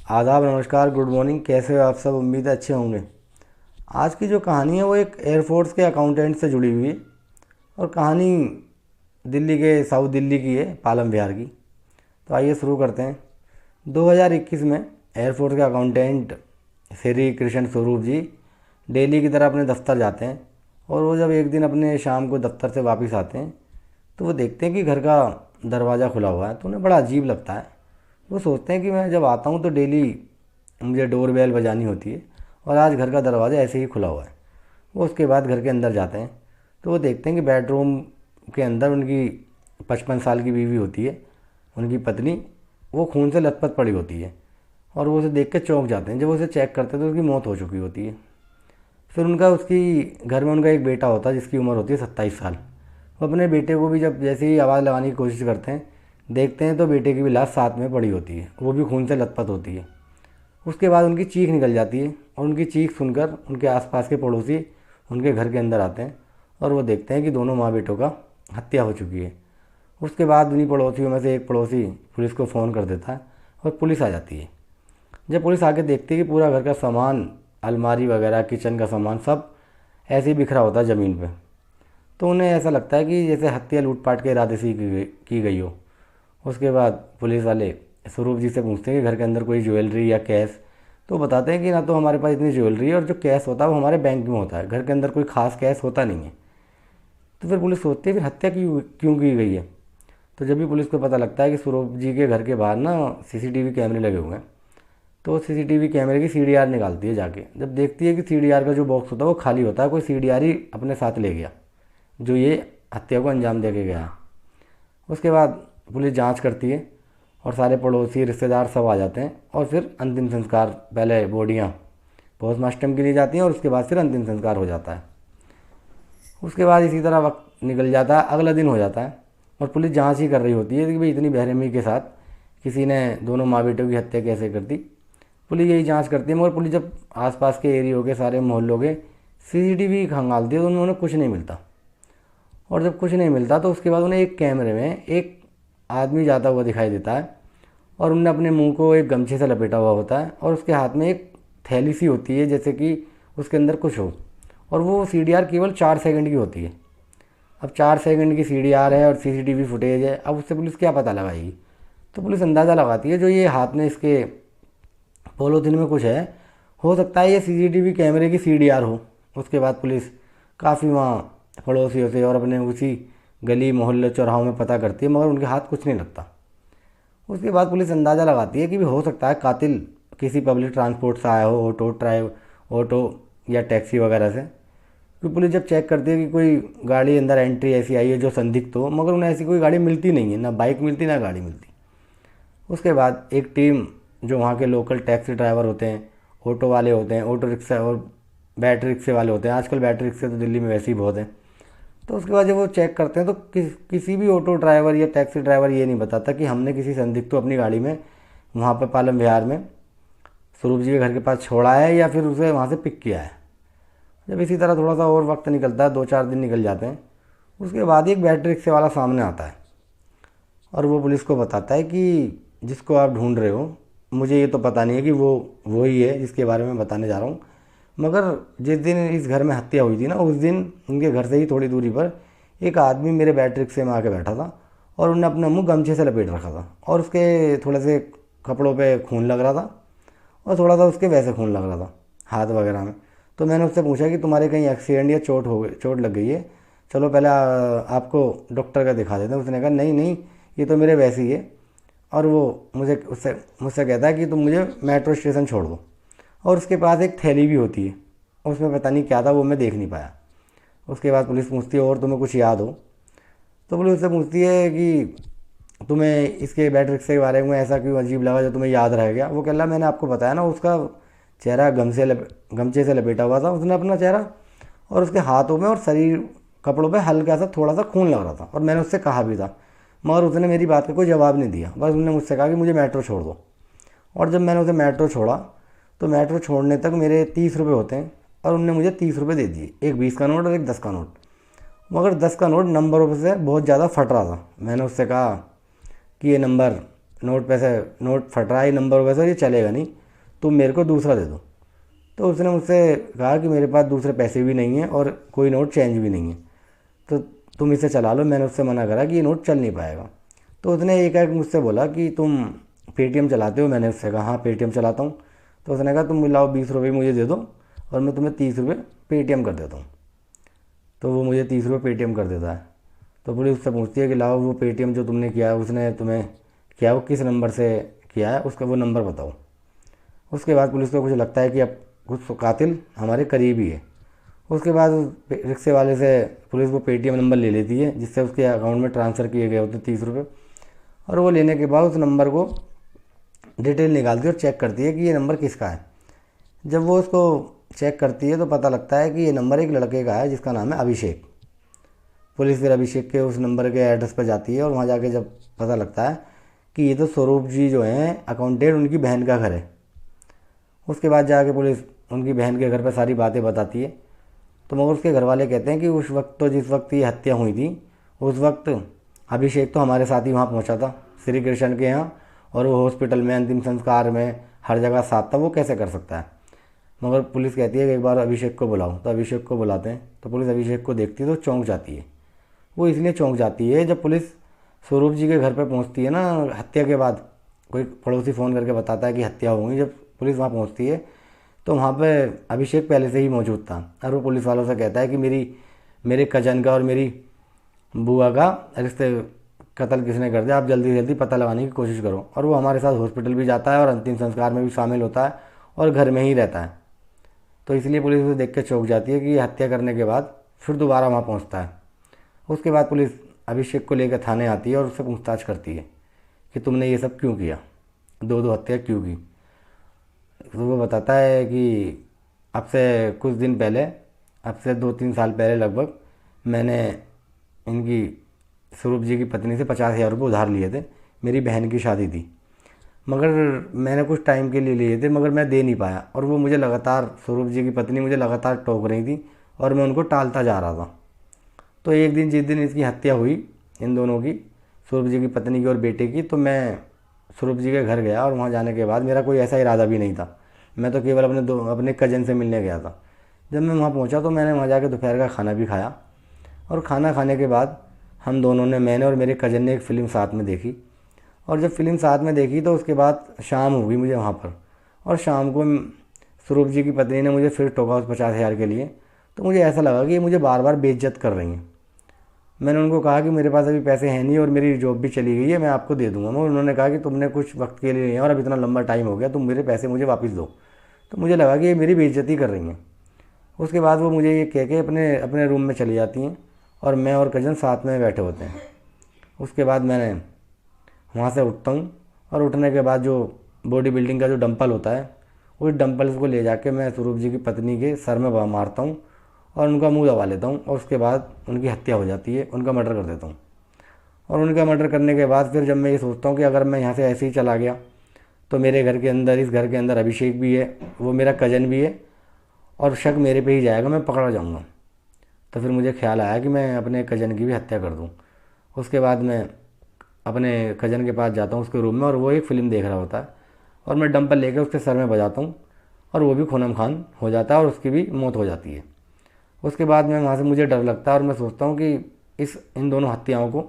आदाब, नमस्कार, good morning. कैसे हो आप सब? उम्मीद है अच्छे होंगे। आज की जो कहानी है वो एक एयरफोर्स के अकाउंटेंट से जुड़ी हुई है और कहानी दिल्ली के साउथ दिल्ली की है, पालम विहार की। तो आइए शुरू करते हैं। 2021 में एयरफोर्स के अकाउंटेंट श्री कृष्ण स्वरूप जी डेली की तरह अपने दफ्तर जाते हैं और वो जब एक दिन अपने शाम को दफ्तर से वापस आते हैं तो वो देखते हैं कि घर का दरवाज़ा खुला हुआ है। तो उन्हें बड़ा अजीब लगता है। वो सोचते हैं कि मैं जब आता हूँ तो डेली मुझे डोर बेल बजानी होती है और आज घर का दरवाज़ा ऐसे ही खुला हुआ है। वो उसके बाद घर के अंदर जाते हैं तो वो देखते हैं कि बेडरूम के अंदर उनकी 55 साल की बीवी होती है, उनकी पत्नी, वो खून से लथपथ पड़ी होती है और वो उसे देख के चौंक जाते हैं। जब वो उसे चेक करते हैं तो उसकी मौत हो चुकी होती है। फिर उसकी घर में उनका एक बेटा होता है जिसकी उम्र होती है 27 साल। वो अपने बेटे को भी जब जैसे ही आवाज़ लगाने की कोशिश करते हैं, देखते हैं तो बेटे की भी लाश साथ में पड़ी होती है, वो भी खून से लथपथ होती है। उसके बाद उनकी चीख निकल जाती है और उनकी चीख सुनकर उनके आसपास के पड़ोसी उनके घर के अंदर आते हैं और वो देखते हैं कि दोनों माँ बेटों का हत्या हो चुकी है। उसके बाद उन्हीं पड़ोसियों में से एक पड़ोसी पुलिस को फ़ोन कर देता है और पुलिस आ जाती है। जब पुलिस आके देखती है कि पूरा घर का सामान, अलमारी वगैरह, किचन का सामान सब ऐसे ही बिखरा होता है ज़मीन पे, तो उन्हें ऐसा लगता है कि जैसे हत्या लूटपाट के इरादे से ही की गई हो। उसके बाद पुलिस वाले स्वरूप जी से पूछते हैं कि घर के अंदर कोई ज्वेलरी या कैश। तो बताते हैं कि ना तो हमारे पास इतनी ज्वेलरी है और जो कैश होता है वो हमारे बैंक में होता है, घर के अंदर कोई खास कैश होता नहीं है। तो फिर पुलिस सोचती है फिर हत्या क्यों क्यों की गई है। तो जब भी पुलिस को पता लगता है कि स्वरूप जी के घर के बाहर ना सीसीटीवी कैमरे लगे हुए हैं, तो सीसीटीवी कैमरे की सीडीआर निकालती है जाके। जब देखती है कि सीडीआर का जो बॉक्स होता है वो खाली होता है, कोई सीडीआर ही अपने साथ ले गया जो ये हत्या को अंजाम दे के गया है। उसके बाद पुलिस जांच करती है और सारे पड़ोसी, रिश्तेदार सब आ जाते हैं और फिर अंतिम संस्कार, पहले बॉडियाँ पोस्टमार्टम के लिए जाती हैं और उसके बाद फिर अंतिम संस्कार हो जाता है। उसके बाद इसी तरह वक्त निकल जाता है, अगला दिन हो जाता है और पुलिस जांच ही कर रही होती है कि भाई इतनी बेरहमी के साथ किसी ने दोनों माँ बेटों की हत्या कैसे कर दी। पुलिस यही जांच करती है, मगर पुलिस जब आसपास के एरियो के सारे मोहल्लों के सीसीटीवी खंगालती है तो उन्हें कुछ नहीं मिलता। और जब कुछ नहीं मिलता तो उसके बाद उन्हें एक कैमरे में एक आदमी जाता हुआ दिखाई देता है और उनने अपने मुंह को एक गमछे से लपेटा हुआ होता है और उसके हाथ में एक थैली सी होती है जैसे कि उसके अंदर कुछ हो, और वो सीडीआर केवल 4 सेकंड की होती है। अब 4 सेकंड की सीडीआर है और सीसीटीवी फुटेज है, अब उससे पुलिस क्या पता लगाएगी। तो पुलिस अंदाज़ा लगाती है जो ये हाथ में इसके पॉलीथिन में कुछ है, हो सकता है ये सीसीटीवी कैमरे की सीडीआर हो। उसके बाद पुलिस काफ़ी वहाँ पड़ोसियों से और अपने उसी गली मोहल्ले चौराहों में पता करती है, मगर उनके हाथ कुछ नहीं लगता। उसके बाद पुलिस अंदाज़ा लगाती है कि भी हो सकता है कातिल किसी पब्लिक ट्रांसपोर्ट से आया हो, ऑटो या टैक्सी वगैरह से। क्योंकि पुलिस जब चेक करती है कि कोई गाड़ी अंदर एंट्री ऐसी आई है जो संदिग्ध हो, मगर उन्हें ऐसी कोई गाड़ी मिलती नहीं है, ना बाइक मिलती ना गाड़ी मिलती। उसके बाद एक टीम जो वहाँ के लोकल टैक्सी ड्राइवर होते हैं, ऑटो वाले होते हैं, ऑटो रिक्शा और बैटरी रिक्शे वाले होते हैं, आजकल बैटरी रिक्शे तो दिल्ली में वैसे ही बहुत हैं। तो उसके बाद जब वो चेक करते हैं तो किसी भी ऑटो ड्राइवर या टैक्सी ड्राइवर ये नहीं बताता कि हमने किसी संदिग्ध को अपनी गाड़ी में वहाँ पर पालम विहार में स्वरूप जी के घर के पास छोड़ा है या फिर उसे वहाँ से पिक किया है। जब इसी तरह थोड़ा सा और वक्त निकलता है, 2-4 दिन निकल जाते हैं, उसके बाद एक बैटरी रिक्शे वाला सामने आता है और वो पुलिस को बताता है कि जिसको आप ढूंढ रहे हो, मुझे ये तो पता नहीं है कि वो ही है जिसके बारे में बताने जा रहा हूँ, मगर जिस दिन इस घर में हत्या हुई थी ना, उस दिन उनके घर से ही थोड़ी दूरी पर एक आदमी मेरे बैटरी रिक्शे में आके बैठा था और उन्होंने अपना मुंह गमछे से लपेट रखा था और उसके थोड़े से कपड़ों पे खून लग रहा था और थोड़ा सा उसके वैसे खून लग रहा था हाथ वगैरह में। तो मैंने उससे पूछा कि तुम्हारे कहीं एक्सीडेंट या चोट लग गई है, चलो पहले आपको डॉक्टर का दिखा देते हैं। उसने कहा नहीं नहीं, ये तो मेरे वैसे ही है। और वो मुझसे कहता है कि तुम मुझे मेट्रो स्टेशन छोड़ दो, और उसके पास एक थैली भी होती है, उसमें पता नहीं क्या था, वो मैं देख नहीं पाया। उसके बाद पुलिस पूछती है और तुम्हें कुछ याद हो। तो पुलिस उससे पूछती है कि तुम्हें इसके बैटरी रिक्शे के बारे में ऐसा क्यों अजीब लगा जो तुम्हें याद रह गया। वो कह रहा मैंने आपको बताया ना, उसका चेहरा गमछे से लपेटा हुआ था, उसने अपना चेहरा, और उसके हाथों में और शरीर कपड़ों पे हल्का सा थोड़ा सा खून लग रहा था, और मैंने उससे कहा भी था, मगर उसने मेरी बात का कोई जवाब नहीं दिया। बस उसने मुझसे कहा कि मुझे मेट्रो छोड़ दो। और जब मैंने उसे मेट्रो छोड़ा तो मेट्रो छोड़ने तक मेरे 30 रुपये होते हैं और उनने मुझे 30 रुपये दे दिए, एक 20 का नोट और एक 10 का नोट। मगर 10 का नोट नंबरों से बहुत ज़्यादा फट रहा था। मैंने उससे कहा कि ये नंबर नोट पैसे नोट फट रहा है, नंबर वैसे ये चलेगा नहीं, तुम मेरे को दूसरा दे दो। तो उसने मुझसे कहा कि मेरे पास दूसरे पैसे भी नहीं हैं और कोई नोट चेंज भी नहीं है, तो तुम इसे चला लो। मैंने उससे मना करा कि ये नोट चल नहीं पाएगा। तो उसने एक मुझसे बोला कि तुम पेटीएम चलाते हो? मैंने उससे कहा हाँ पेटीएम चलाता हूँ। तो उसने कहा तुम लाओ 20 रुपये मुझे दे दो और मैं तुम्हें 30 रुपये पेटीएम कर देता हूँ। तो वो मुझे 30 रुपये पेटीएम कर देता है। तो पुलिस उससे पूछती है कि लाओ वो पेटीएम जो तुमने किया है, उसने तुम्हें किया वो किस नंबर से किया है, उसका वो नंबर बताओ। उसके बाद पुलिस को कुछ लगता है कि अब कुछ कातिल हमारे करीब ही है। उसके बाद उस रिक्शे वाले से पुलिस वो पेटीएम नंबर ले लेती है जिससे उसके अकाउंट में ट्रांसफ़र किए गए होते 30 रुपये। और वो लेने के बाद उस नंबर को डिटेल निकालती है और चेक करती है कि ये नंबर किसका है। जब वो उसको चेक करती है तो पता लगता है कि ये नंबर एक लड़के का है जिसका नाम है अभिषेक। पुलिस फिर अभिषेक के उस नंबर के एड्रेस पर जाती है और वहाँ जाके जब पता लगता है कि ये तो स्वरूप जी जो हैं अकाउंटेंट, उनकी बहन का घर है। उसके बाद जाके पुलिस उनकी बहन के घर पर सारी बातें बताती है। तो मगर उसके घर वाले कहते हैं कि उस वक्त तो जिस वक्त ये हत्या हुई थी उस वक्त अभिषेक तो हमारे साथ ही वहाँ पहुँचा था श्री कृष्ण के यहाँ, और वो हॉस्पिटल में अंतिम संस्कार में हर जगह साथ था, वो कैसे कर सकता है। मगर पुलिस कहती है कि एक बार अभिषेक को बुलाओ। तो अभिषेक को बुलाते हैं तो पुलिस अभिषेक को देखती है तो चौंक जाती है। वो इसलिए चौंक जाती है, जब पुलिस स्वरूप जी के घर पर पहुँचती है ना हत्या के बाद, कोई पड़ोसी फ़ोन करके बताता है कि हत्या हो गई, जब पुलिस वहाँ पहुँचती है तो वहाँ पे अभिषेक पहले से ही मौजूद था। और वो पुलिस वालों से कहता है कि मेरे कजन का और मेरी बुआ का रिश्ते कत्ल किसने कर दिया, आप जल्दी से जल्दी पता लगाने की कोशिश करो। और वो हमारे साथ हॉस्पिटल भी जाता है और अंतिम संस्कार में भी शामिल होता है और घर में ही रहता है। तो इसलिए पुलिस उसे देख के चौंक जाती है कि ये हत्या करने के बाद फिर दोबारा वहाँ पहुँचता है। उसके बाद पुलिस अभिषेक को लेकर थाने आती है और उससे पूछताछ करती है कि तुमने ये सब क्यों किया, दो हत्या क्यों की। तो वो बताता है कि अब से कुछ दिन पहले, अब से 2-3 साल पहले लगभग, मैंने इनकी स्वरूप जी की पत्नी से 50,000 रुपये उधार लिए थे। मेरी बहन की शादी थी, मगर मैंने कुछ टाइम के लिए लिए थे, मगर मैं दे नहीं पाया। और वो मुझे लगातार, स्वरूप जी की पत्नी मुझे लगातार टोक रही थी और मैं उनको टालता जा रहा था। तो एक दिन जिस दिन इसकी हत्या हुई, इन दोनों की, स्वरूप जी की पत्नी की और बेटे की, तो मैं स्वरूप जी के घर गया और वहाँ जाने के बाद मेरा कोई ऐसा इरादा भी नहीं था, मैं तो केवल अपने कज़न से मिलने गया था। जब मैं वहाँ पहुँचा तो मैंने वहाँ जाकर दोपहर का खाना भी खाया और खाना खाने के बाद हम दोनों ने, मैंने और मेरे कज़न ने, एक फ़िल्म साथ में देखी। और जब फ़िल्म साथ में देखी तो उसके बाद शाम हो गई मुझे वहाँ पर, और शाम को स्वरूप जी की पत्नी ने मुझे फिर टोका उस 50,000 के लिए। तो मुझे ऐसा लगा कि ये मुझे बार बार बेइज्जत कर रही हैं। मैंने उनको कहा कि मेरे पास अभी पैसे हैं नहीं और मेरी जॉब भी चली गई है, मैं आपको दे दूँगा। मगर उन्होंने कहा कि तुमने कुछ वक्त के लिए लिया और अब इतना लंबा टाइम हो गया, तुम मेरे पैसे मुझे वापस दो। तो मुझे लगा कि ये मेरी बेइज्जती कर रही हैं। उसके बाद वो मुझे ये कह के अपने अपने रूम में चली जाती हैं और मैं और कज़न साथ में बैठे होते हैं। उसके बाद मैंने वहाँ से उठता हूँ और उठने के बाद जो बॉडी बिल्डिंग का जो डंपल होता है, उस डंपल्स को ले जाके मैं स्वरूप जी की पत्नी के सर में मारता हूँ और उनका मुंह दबा लेता हूँ। और उसके बाद उनकी हत्या हो जाती है, उनका मर्डर कर देता हूँ। और उनका मर्डर करने के बाद फिर जब मैं ये सोचता हूँ कि अगर मैं यहाँ से ऐसे ही चला गया तो मेरे घर के अंदर, इस घर के अंदर अभिषेक भी है, वो मेरा कज़न भी है, और शक मेरे पे ही जाएगा, मैं पकड़ा जाऊँगा। तो फिर मुझे ख्याल आया कि मैं अपने कज़न की भी हत्या कर दूँ। उसके बाद मैं अपने कज़न के पास जाता हूँ उसके रूम में, और वो एक फ़िल्म देख रहा होता है और मैं डंपल लेकर उसके सर में बजाता हूँ और वो भी खूनम खान हो जाता है और उसकी भी मौत हो जाती है। उसके बाद मैं वहाँ से, मुझे डर लगता है और मैं सोचता हूँ कि इन दोनों हत्याओं को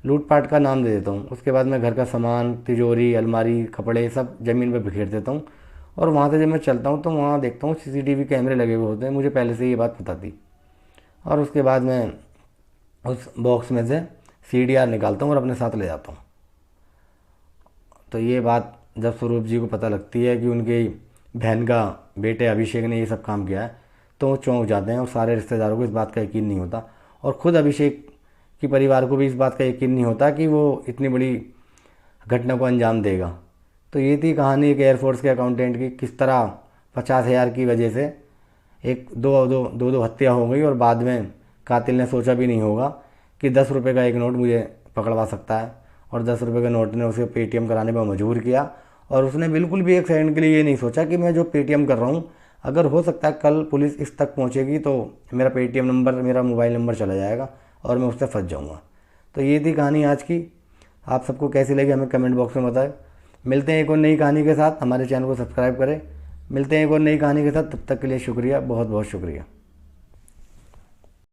लूटपाट का नाम दे देता हूँ। उसके बाद मैं घर का सामान, तिजोरी, अलमारी, कपड़े सब ज़मीन पर बिखेर देता हूँ। और वहाँ से जब मैं चलता हूँ तो वहाँ देखता हूँ CCTV कैमरे लगे हुए होते हैं, मुझे पहले से ये बात पता थी। और उसके बाद मैं उस बॉक्स में से CDR निकालता हूँ और अपने साथ ले जाता हूँ। तो ये बात जब स्वरूप जी को पता लगती है कि उनके बहन का बेटे अभिषेक ने ये सब काम किया है तो वो चौंक जाते हैं, और सारे रिश्तेदारों को इस बात का यकीन नहीं होता, और ख़ुद अभिषेक की परिवार को भी इस बात का यकीन नहीं होता कि वो इतनी बड़ी घटना को अंजाम देगा। तो ये थी कहानी एक एयरफोर्स के अकाउंटेंट की, किस तरह 50,000 की वजह से एक दो हत्या हो गई, और बाद में कातिल ने सोचा भी नहीं होगा कि 10 रुपये का एक नोट मुझे पकड़वा सकता है, और 10 रुपये के नोट ने उसे पेटीएम कराने पर मजबूर किया। और उसने बिल्कुल भी एक सेकंड के लिए ये नहीं सोचा कि मैं जो पेटीएम कर रहा हूँ, अगर हो सकता है कल पुलिस इस तक पहुँचेगी तो मेरा पेटीएम नंबर, मेरा मोबाइल नंबर चला जाएगा और मैं उससे फंस जाऊँगा। तो ये थी कहानी आज की। आप सबको कैसी लगी हमें कमेंट बॉक्स में बताएं। मिलते हैं एक और नई कहानी के साथ, हमारे चैनल को सब्सक्राइब करें। मिलते हैं एक और नई कहानी के साथ, तब तक के लिए शुक्रिया, बहुत बहुत शुक्रिया।